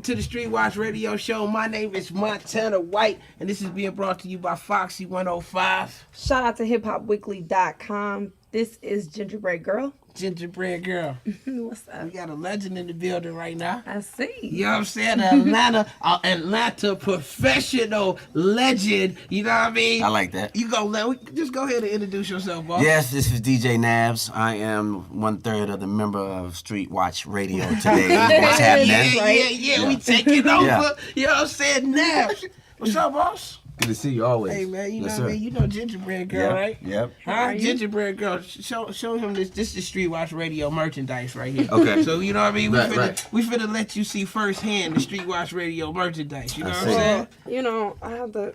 to the Street Watch Radio Show. My name is Montana White, and this is being brought to you by Foxy 105. Shout out to hiphopweekly.com. This is Gingerbread Girl. Gingerbread Girl. What's up? We got a legend in the building right now. I see. You know what I'm saying? Atlanta professional legend. You know what I mean? I like that. You just go ahead and introduce yourself, boss. Yes, this is DJ Nabs. I am 1/3 of the member of Street Watch Radio today. What's happening? Yeah. We taking over. Yeah. You know what I'm saying? Nabs. What's up, boss? Good to see you always. Hey man, you know yes, what I sir. mean? You know Gingerbread Girl, right? Yep. Huh? Gingerbread Girl. Show him this. This is Street Watch Radio merchandise right here. Okay. So you know what I mean? We Right. finna let you see firsthand the Street Watch Radio merchandise. You know I what see. I'm saying? You know, I have to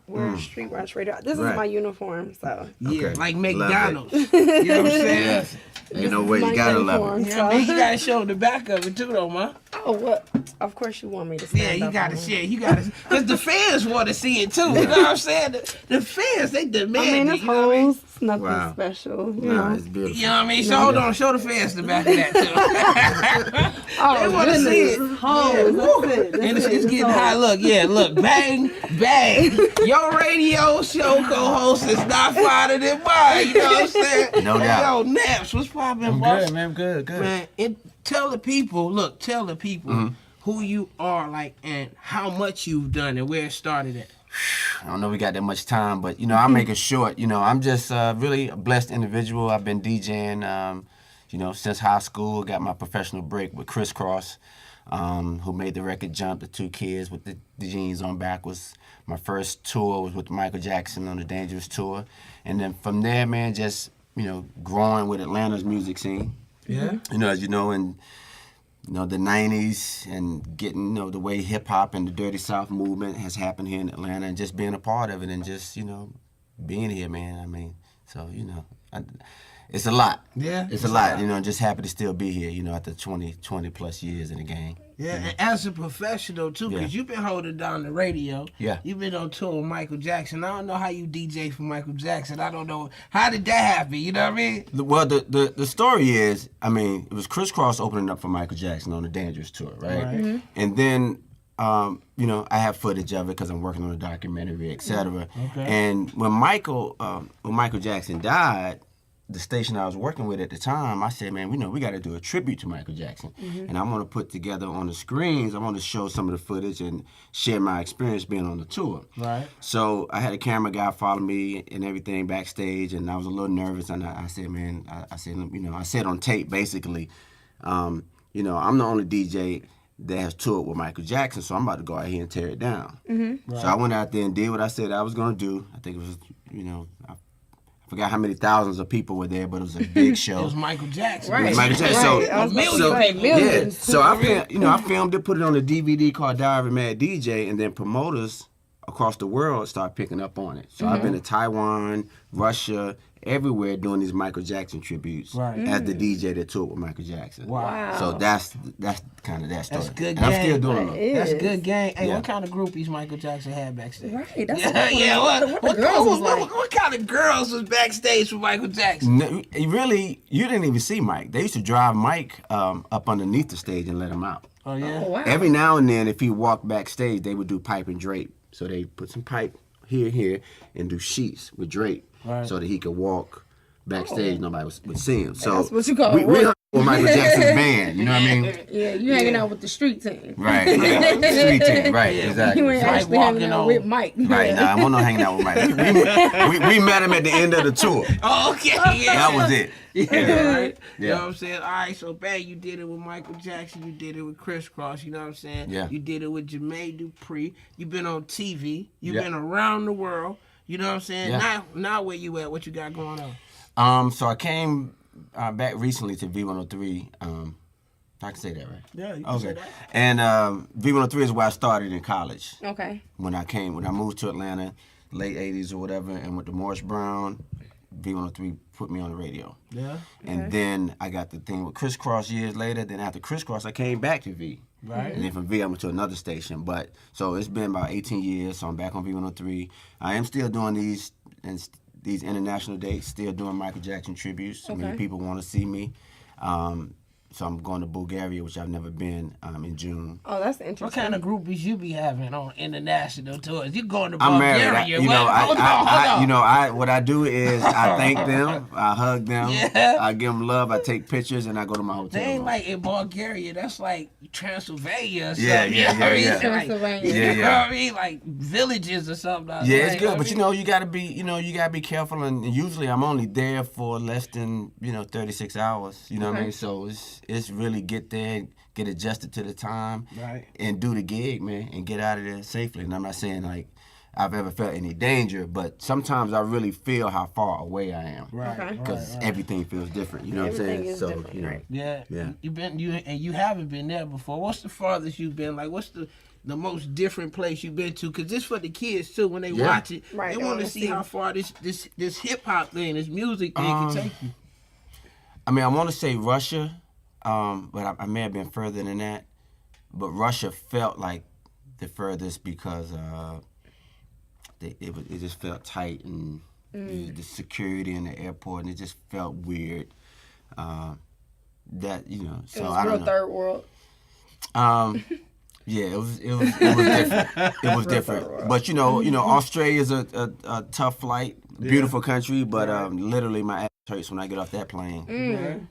wear Street Watch Radio. This is Right. my uniform, so. Yeah, Okay. like Love McDonald's. You know what I'm saying? Yes. You know what? my You gotta love uniform. it. You know what I mean? You gotta show the back of it too, though, man. Oh, what? Of course you want me to stand Yeah, you up gotta on it. share. You gotta, cause the fans want to see it too. You know what I'm saying? The fans, they demand I mean, it. it's You know what I mean? hoes. It's nothing Wow. special. You Nah, know. it's beautiful. You know what I mean? So hold on, show the fans the back of that too. Oh, They wanna goodness. see it. Hoes. Yeah, woo. That's it. And it's That's getting hoes. hot. Look, yeah, look, bang, bang. Your radio show co-host is not farther than mine. You know what I'm saying? No doubt. Yo, Naps, what's poppin', I'm boss? good, man. I'm good. Man, tell the people who you are, like, and how much you've done and where it started at. I don't know we got that much time, but, I'll make it short. I'm just really a blessed individual. I've been DJing, since high school. Got my professional break with Crisscross, who made the record Jump, the two kids with the jeans on backwards. My first tour was with Michael Jackson on the Dangerous Tour. And then from there, man, just, growing with Atlanta's music scene. Yeah. As you know, and the 90s and getting, the way hip hop and the Dirty South movement has happened here in Atlanta and just being a part of it and just, being here, man. I mean, so, it's a lot. Yeah. It's a lot, just happy to still be here, after 20 plus years in the game. Yeah, and as a professional too, because Yeah. you've been holding down the radio. Yeah. You've been on tour with Michael Jackson. I don't know how you DJ for Michael Jackson. I don't know. How did that happen? You know what I mean? Well, the story is, it was Crisscross opening up for Michael Jackson on the Dangerous Tour, right? Mm-hmm. And then, I have footage of it because I'm working on a documentary, et cetera. Okay. And when Michael Jackson died, the station I was working with at the time, I said, man, we got to do a tribute to Michael Jackson. And I want to put together on the screens, I want to show some of the footage and share my experience being on the tour. Right. So I had a camera guy follow me and everything backstage, and I was a little nervous. And I said, man, I said on tape, basically, I'm the only DJ that has toured with Michael Jackson, so I'm about to go out here and tear it down. Right. So I went out there and did what I said I was going to do. I think it was, I forgot how many thousands of people were there, but it was a big show. It was Michael Jackson. Right. It was Michael Jackson. Right. So, I was about to million say people. millions. yeah. So I filmed it, put it on a DVD called Diary of a Mad DJ, and then promoters across the world started picking up on it. So I've been to Taiwan, Russia, everywhere doing these Michael Jackson tributes as the DJ that toured with Michael Jackson. Wow. So that's kind of that story. That's good and I'm game. still doing That it. is. That's good game. Hey, Yeah. what kind of groupies Michael Jackson had backstage? Right. That's Yeah, what the girls was like. What kind of girls was backstage with Michael Jackson? No, really, you didn't even see Mike. They used to drive Mike up underneath the stage and let him out. Oh yeah. Oh, wow. Every now and then, if he walked backstage, they would do pipe and drape. So they put some pipe here, and do sheets with drape, Right. so that he could walk backstage. Nobody would see him. So That's what you call we work. hung with Michael Jackson's band. You know what I mean? Yeah, you hanging out with the street team. Right. Yeah. Street team. Right. Exactly. You ain't Like actually hanging walking out on- with Mike. Right. Nah, I'm not hanging out with Mike. We met him at the end of the tour. Oh, okay. Yeah. That was it. Yeah, right. You Yeah. know what I'm saying? All right, so bang, you did it with Michael Jackson, you did it with Crisscross, you know what I'm saying? Yeah. You did it with Jermaine Dupri. You've been on TV. You've Yeah. been around the world. You know what I'm saying? Yeah. Now where you at? What you got going on? So I came back recently to V103. I can say that, right? Yeah, you can say Okay. that. And V103 is where I started in college. Okay. When I moved to Atlanta, late 80s or whatever, and went to Morris Brown, V103 put me on the radio. Yeah. And then I got the thing with Crisscross years later. Then after Crisscross, I came back to V. Right. And then from V, I went to another station. But so it's been about 18 years, so I'm back on V103. I am still doing these international dates, still doing Michael Jackson tributes. So many Okay. people want to see me. So I'm going to Bulgaria, which I've never been, in June. Oh, that's interesting. What kind of groupies you be having on international tours? You going to I'm Bulgaria? married. Hold on. What I do is I thank them, I hug them, Yeah. I give them love, I take pictures, and I go to my hotel They ain't room. like in Bulgaria. That's like Transylvania or something. Yeah, You know what I mean? yeah. Like, Transylvania. Yeah, You know what I mean? Like villages or something. Yeah, it's Like, good, I but mean, you gotta be careful, and usually I'm only there for less than 36 hours. You know what I mean? So it's really get there, get adjusted to the time, Right. and do the gig, man, and get out of there safely. And I'm not saying like I've ever felt any danger, but sometimes I really feel how far away I am, Right. Okay. because right. everything feels different. You know what I'm Everything saying? is So different, right. Yeah. Yeah. You haven't been there before. What's the farthest you've been? Like, what's the most different place you've been to? Because this for the kids too. When they Yeah. watch it, Right, they they want to wanna see see. how far this hip hop thing, this music thing can take you. I mean, I want to say Russia, but I may have been further than that. But Russia felt like the furthest because it just felt tight, and the security in the airport, and it just felt weird. That so It was I real don't know. third world. Yeah, it was different. It was different. But Australia's a tough flight, beautiful country, but literally my ass hurts when I get off that plane.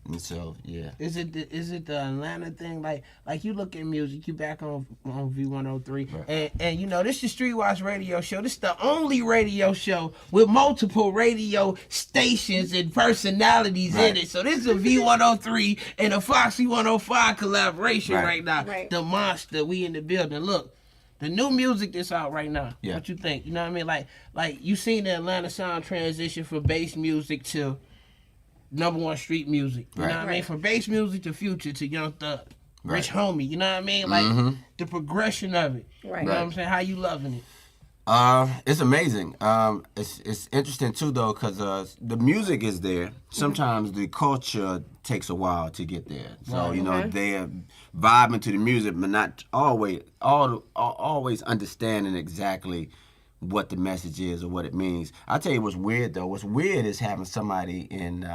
And so yeah. Is it the Atlanta thing? Like you look at music, you back on V103, and this is the Streetwise radio show. This is the only radio show with multiple radio stations and personalities in it. So this is a V103 and a Foxy 105 collaboration right now. Right. The monster, we in the building. Look. The new music that's out right now. Yeah. What you think? You know what I mean? Like you seen the Atlanta sound transition from bass music to #1 street music. You know what I mean? From bass music to Future to Young Thug. Rich Homie. You know what I mean? Like the progression of it. Right. You know what I'm saying? How you loving it? It's amazing. It's interesting too though, because the music is there. Sometimes the culture takes a while to get there. So they're vibing to the music, but not always understanding exactly what the message is or what it means. I'll tell you what's weird though. What's weird is having somebody in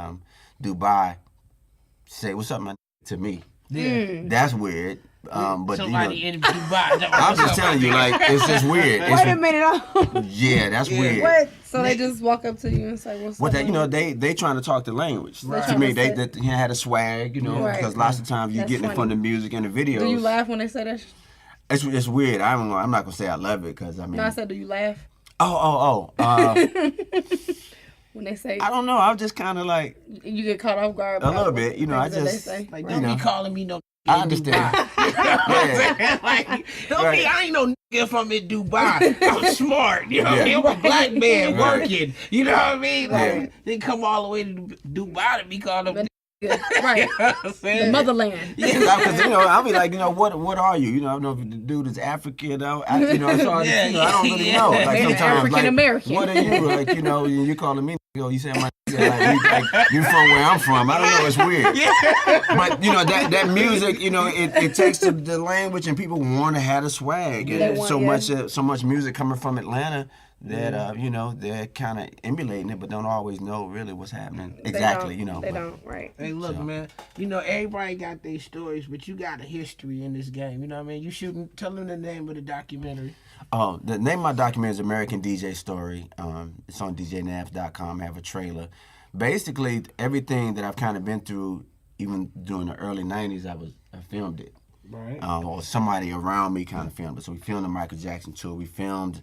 Dubai say "What's up, man?" to me. Yeah. That's weird. But Somebody in Dubai. I'm just telling you, like, it's just weird. Wait a minute. Yeah, that's weird. What? So they just walk up to you and say, "What's What up?" they trying to talk the language. Right. To me, Trying they to had a swag, Right. because lots of times you That's getting it from funny. the music and the videos. Do you laugh when they say that? It's weird. I don't know. I'm not gonna say I love it because I mean. No, I said, do you laugh when they say? I don't know. I'm just kind of like You get caught off guard. a by little bit. I things that they just say. Like, Right. don't be calling me no I understand. Yeah. like, don't Right. be, I ain't no nigga if I'm in Dubai. I'm smart. You know what I mean? Yeah. I'm a black man Right. working. You know what I mean? Like, Yeah. they come all the way to Dubai to be called a Right. You know what I'm The saying? motherland. Because I'll be like, what are you? I don't know if the dude is African. It's hard to, I don't really know. Like Maybe sometimes, African American. What are you? Like, you calling me? You say my like you from where I'm from. I don't know. It's weird. But that music, it takes the language, and people want to have the swag. And They there's want, so much music coming from Atlanta that they're kind of emulating it, but don't always know really what's happening exactly. They but- don't. Right. Hey, look, man. Everybody got their stories, but you got a history in this game. You know what I mean? You shouldn't tell them the name of the documentary. Oh, the name of my documentary is American DJ Story. It's on DJNabs.com. I have a trailer. Basically, everything that I've kind of been through, even during the early '90s, I filmed it. Right. Or somebody around me kind of filmed it. So we filmed the Michael Jackson tour. We filmed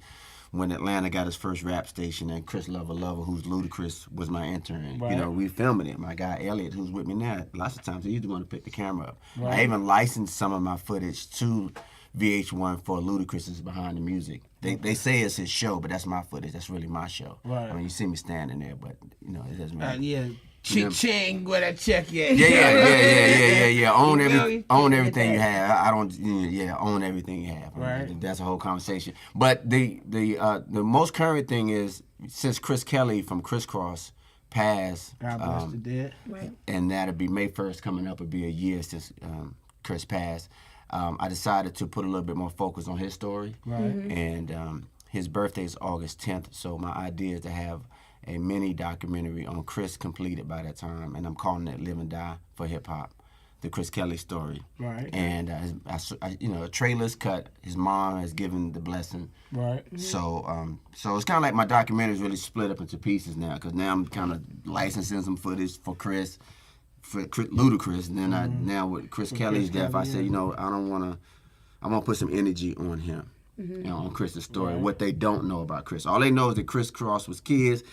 when Atlanta got his first rap station, and Chris Lover, who's Ludacris, was my intern. Right. We filming it. My guy Elliot, who's with me now, lots of times he's the one to pick the camera up. Right. I even licensed some of my footage to VH1 for Ludacris is behind the music. They say it's his show, but that's my footage. That's really my show. Right. I mean, you see me standing there, but it doesn't matter. Yeah. Ching, where that check at? Yeah. Own You feel me? everything you have. I don't. Own everything you have. Right. That's a whole conversation. But the most current thing is since Chris Kelly from Crisscross passed. God bless the dead. Right. And that'll be May 1st coming up. It'll be a year since Chris passed. I decided to put a little bit more focus on his story. Right. And his birthday is August 10th, so my idea is to have a mini documentary on Chris completed by that time, and I'm calling it Live and Die for Hip Hop, the Chris Kelly story. Right. And a trailer's cut. His mom has given the blessing. Right. So it's kind of like my documentary's really split up into pieces now, because now I'm kind of licensing some footage for Chris, Ludacris, and then now with Chris Kelly's death, I said, I want to put some energy on him, on Chris's story, what they don't know about Chris. All they know is that Chris Cross was kids,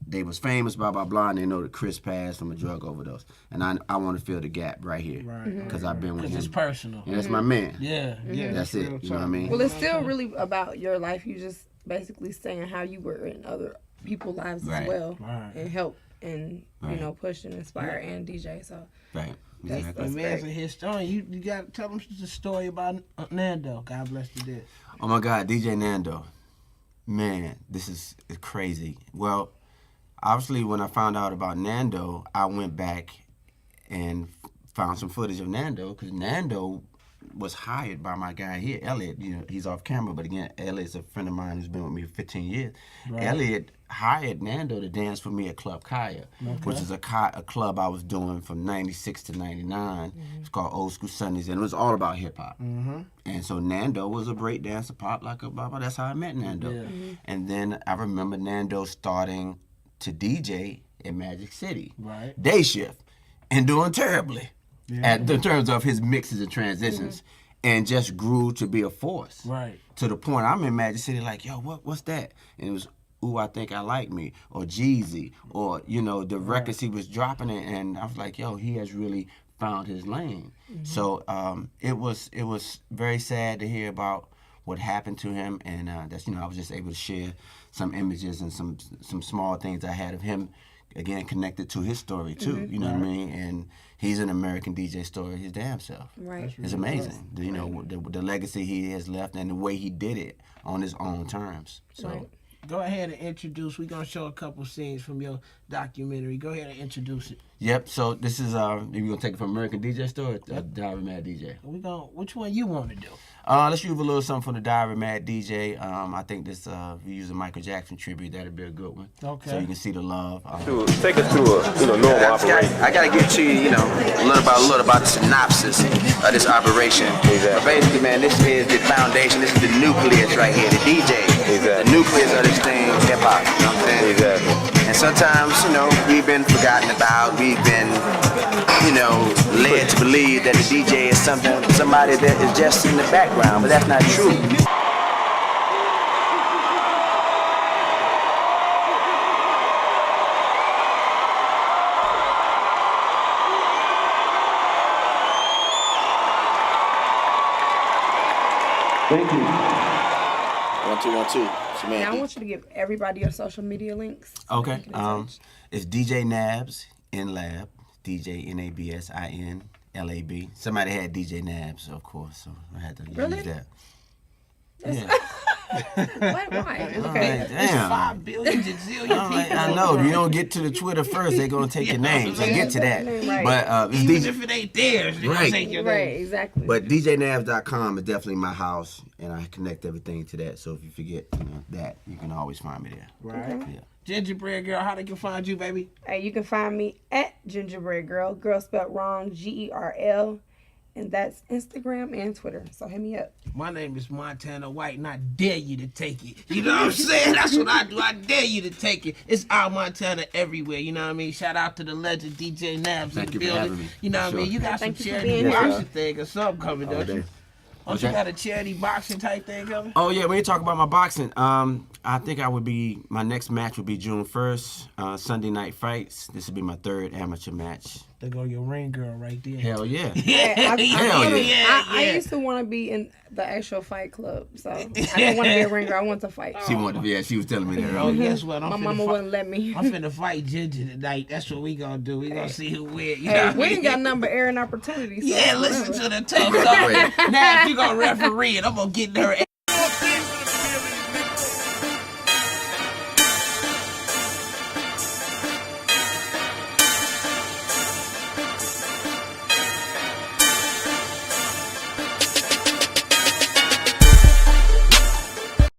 they was famous, blah, blah, blah, and they know that Chris passed from a drug overdose. And I want to fill the gap right here, because I've been with him. Because it's personal. And that's my man. Yeah. That's it, you know what I mean? Well, it's still really about your life. You just basically saying how you were in other people's lives as well, and help and push and inspire and DJ. So right. That's And man, as a historian, you got to tell them the story about Nando. God bless the dead. Oh my God, DJ Nando. Man, this is crazy. Well, obviously, when I found out about Nando, I went back and found some footage of Nando, because Nando was hired by my guy here, Elliot. He's off camera, but again, Elliot's a friend of mine who's been with me for 15 years. Right. Elliot hired Nando to dance for me at Club Kaya, which is a club I was doing from 96 to 99. It's called Old School Sundays, and it was all about hip-hop. And so Nando was a break dancer, pop like a baba. That's how I met Nando. And then I remember Nando starting to DJ in Magic City, day shift, and doing terribly in terms of his mixes and transitions, and just grew to be a force. Right. To the point I'm in Magic City like, yo, what's that? And it was, Ooh, I Think I Like Me, or Jeezy, or the records he was dropping it, and I was like, yo, he has really found his lane. So it was very sad to hear about what happened to him, and that's I was just able to share some images and some small things I had of him, again connected to his story too. You know what I mean? And he's an American DJ story his damn self. Right. It's amazing. The legacy he has left and the way he did it on his own terms. So. Go ahead and introduce. We're going to show a couple scenes from your documentary. Go ahead and introduce it. Yep. So this is, we're going to take it from American DJ Story or Diary Mad DJ? Which one you want to do? Let's use a little something from the Diary Mad DJ. I think this, we use a Michael Jackson tribute. That'd be a good one. Okay. So you can see the love. Take us through a normal operation. I got to give to you, a little about the synopsis of this operation. Exactly. But basically, man, this is the foundation. This is the nucleus right here, the DJ. Exactly. The nucleus of this thing, hip hop. You know what I'm saying? Exactly. And sometimes, we've been forgotten about. We've been, led to believe that the DJ is somebody that is just in the background, but that's not true. Thank you. 1, 2, 1, 2. Now I want you to give everybody your social media links. Okay. It's DJ Nabs in Lab. DJ NABSINLAB. Somebody had DJ Nabs, of course, so I had to use that. Yeah. Why? Okay. Damn. 5 billion gazillion people. I know. If you don't get to the Twitter first, they're going to take your name. So get to that. Right. But even if it ain't theirs, they're going to take your name. Right, exactly. But DJNabs.com is definitely my house, and I connect everything to that. So if you forget that, you can always find me there. Right. Okay. Yeah. Gingerbread Girl, how they can find you, baby? Hey, you can find me at Gingerbread Girl. Girl spelled wrong, GERL. And that's Instagram and Twitter. So hit me up. My name is Montana White, and I dare you to take it. You know what I'm saying? That's what I do. I dare you to take it. It's our Montana everywhere. You know what I mean? Shout out to the legend DJ Nabs in the building. You know what I mean? You got some charity boxing thing or something coming, don't you? Don't you got a charity boxing type thing coming? Oh, yeah. When you talk about my boxing, I think my next match would be June 1st, Sunday Night Fights. This would be my 3rd amateur match. There go your ring girl right there. Hell yeah. I used to want to be in the actual fight club, so I didn't want to be a ring girl. I want to fight. She wanted to be. She was telling me that earlier. Oh, guess what? My mama wouldn't let me. I'm finna fight Ginger tonight. That's what we gonna do. We gonna see who wins. We ain't got none but airing opportunities. So listen to the tough stuff. Now, if you gonna referee it, I'm gonna get in her